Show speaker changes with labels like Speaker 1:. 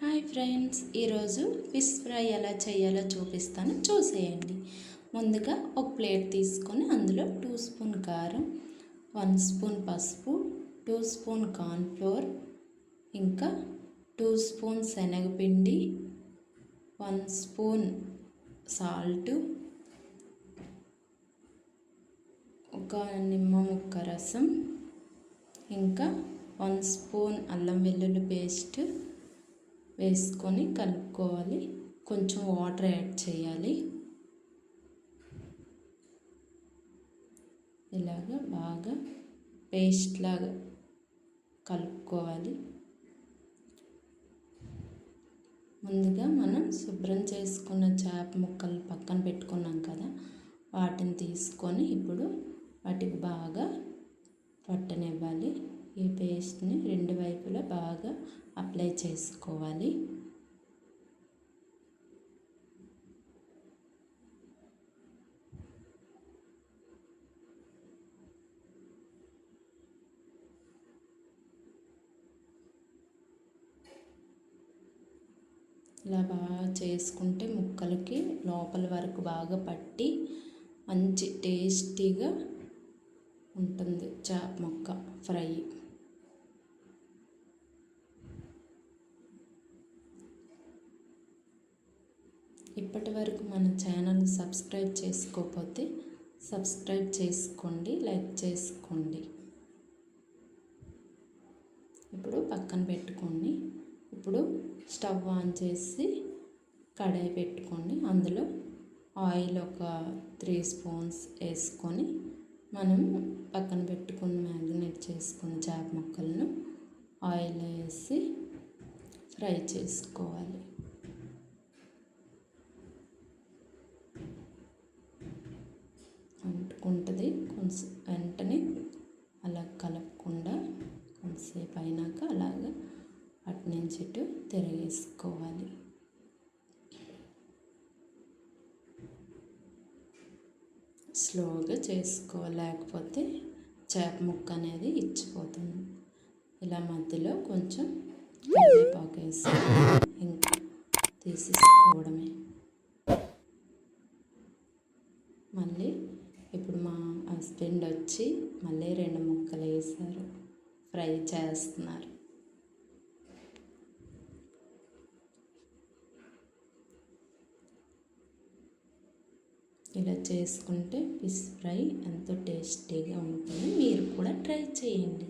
Speaker 1: Hi friends, ఈరోజు fish fry ఎలా చేయాలో చూపిస్తాను, చూసేయండి. ముందుగా ఒక ప్లేట్ తీసుకొని అందులో 2 స్పూన్ కారం, 1 స్పూన్ పసుపు, 2 స్పూన్ కార్న్ఫ్లోర్, ఇంకా 2 స్పూన్ శనగపిండి, 1 స్పూన్ సాల్ట్, ఒక నిమ్మ ముక్క రసం, ఇంకా 1 స్పూన్ అల్లం వెల్లుల్లి పేస్ట్ వేసుకొని కలుపుకోవాలి. కొంచెం వాటర్ యాడ్ చేయాలి. ఇలాగ బాగా పేస్ట్ లాగా కలుపుకోవాలి. ముందుగా మనం శుభ్రం చేసుకున్న చేప ముక్కలు పక్కన పెట్టుకున్నాం కదా, వాటిని తీసుకొని ఇప్పుడు వాటికి బాగా పట్టనివ్వాలి. ఈ పేస్ట్ని రెండు వైపులా బాగా అప్లై చేసుకోవాలి. ఇలా బాగా చేసుకుంటే ముక్కలకి లోపల వరకు బాగా పట్టి మంచి టేస్టీగా ఉంటుంది చేప ముక్క ఫ్రై. ఇప్పటి వరకు మన ఛానల్ సబ్స్క్రైబ్ చేసుకోకపోతే సబ్స్క్రైబ్ చేసుకోండి, లైక్ చేసుకోండి. ఇప్పుడు పక్కన పెట్టుకోండి. ఇప్పుడు స్టవ్ ఆన్ చేసి కడాయి పెట్టుకోండి. అందులో ఆయిల్ ఒక 3 స్పూన్స్ వేసుకొని మనం పక్కన పెట్టుకుని మ్యారినేట్ చేసుకున్న చేప ముక్కలను ఆయిల్ వేసి ఫ్రై చేసుకోవాలి. అంటుకుంటుంది. కొంచెం వెంటనే అలా కలపకుండా కొంతసేపు అయినాక అలాగా అటు నుంచి ఇటు తిరగేసుకోవాలి. స్లోగా చేసుకోవాలి, లేకపోతే చేప ముక్క అనేది ఇచ్చిపోతుంది. ఇలా మధ్యలో కొంచెం కరివేపాకు వేసి ఇంకా తీసేసుకోవడమే. మళ్ళీ ఇప్పుడు మా హస్బెండ్ వచ్చి మళ్ళీ 2 ముక్కలు వేసారు, ఫ్రై చేస్తున్నారు. ఇలా చేసుకుంటే ఫిష్ ఫ్రై ఎంతో టేస్టీగా ఉంటుంది. మీరు కూడా ట్రై చేయండి.